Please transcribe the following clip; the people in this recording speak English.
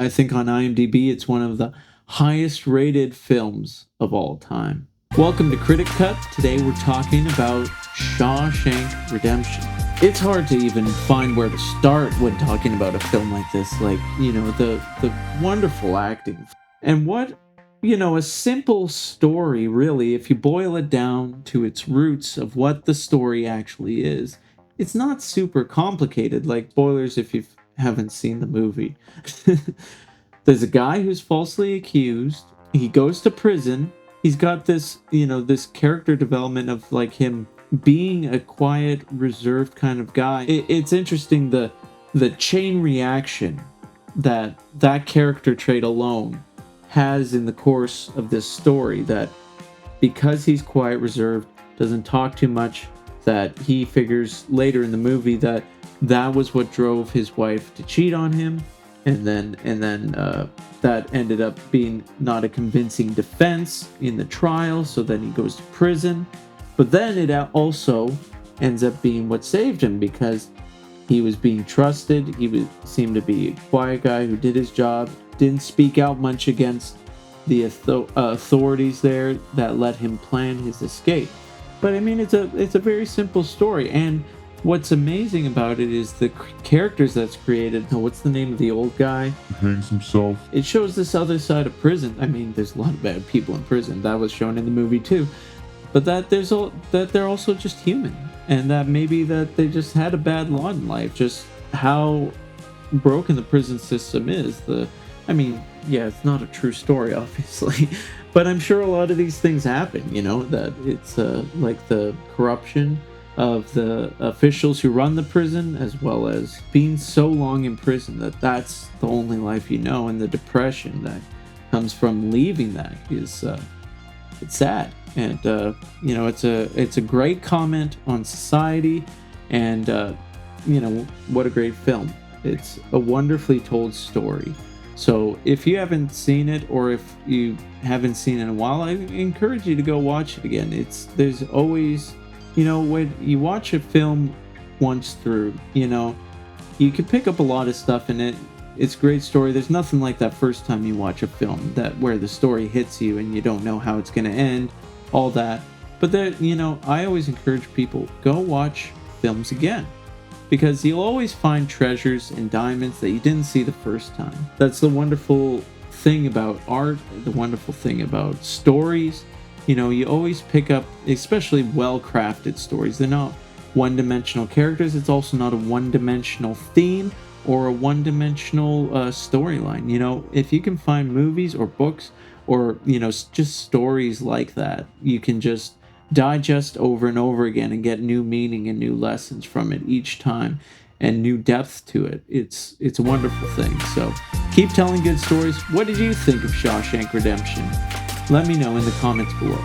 I think on IMDb it's one of the highest rated films of all time. Welcome to Critic Cut. Today we're talking about Shawshank Redemption. It's hard to even find where to start when talking about a film like this. Like, the wonderful acting. And a simple story, really, if you boil it down to its roots of what the story actually is. It's not super complicated, like spoilers if you haven't seen the movie. There's a guy who's falsely accused. He goes to prison. He's got this character development of like him being a quiet, reserved kind of guy. It's interesting the chain reaction that character trait alone has in the course of this story, that because he's quiet, reserved, doesn't talk too much, that he figures later in the movie that was what drove his wife to cheat on him, and then that ended up being not a convincing defense in the trial, so then he goes to prison. But then it also ends up being what saved him, because he was being trusted. Seemed to be a quiet guy who did his job, didn't speak out much against the authorities there that let him plan his escape. But I mean, it's a very simple story, and what's amazing about it is the characters that's created. What's the name of the old guy? Hangs himself. It shows this other side of prison. I mean, there's a lot of bad people in prison. That was shown in the movie too. But that they're also just human, and that maybe that they just had a bad lot in life. Just how broken the prison system is. It's not a true story, obviously, but I'm sure a lot of these things happen. That it's like the corruption of the officials who run the prison, as well as being so long in prison that's the only life you know, and the depression that comes from leaving that is it's sad. And it's a great comment on society, and what a great film. It's a wonderfully told story. So if you haven't seen it, or if you haven't seen it in a while, I encourage you to go watch it again. There's always, when you watch a film once through, you can pick up a lot of stuff in it. It's a great story. There's nothing like that first time you watch a film, where the story hits you and you don't know how it's going to end, all that. But I always encourage people, go watch films again, because you'll always find treasures and diamonds that you didn't see the first time. That's the wonderful thing about art, the wonderful thing about stories. You always pick up, especially well-crafted stories. They're not one-dimensional characters. It's also not a one-dimensional theme or a one-dimensional storyline. If you can find movies or books or, just stories like that, you can just digest over and over again and get new meaning and new lessons from it each time, and new depth to it. It's a wonderful thing. So keep telling good stories. What did you think of Shawshank Redemption? Let me know in the comments below.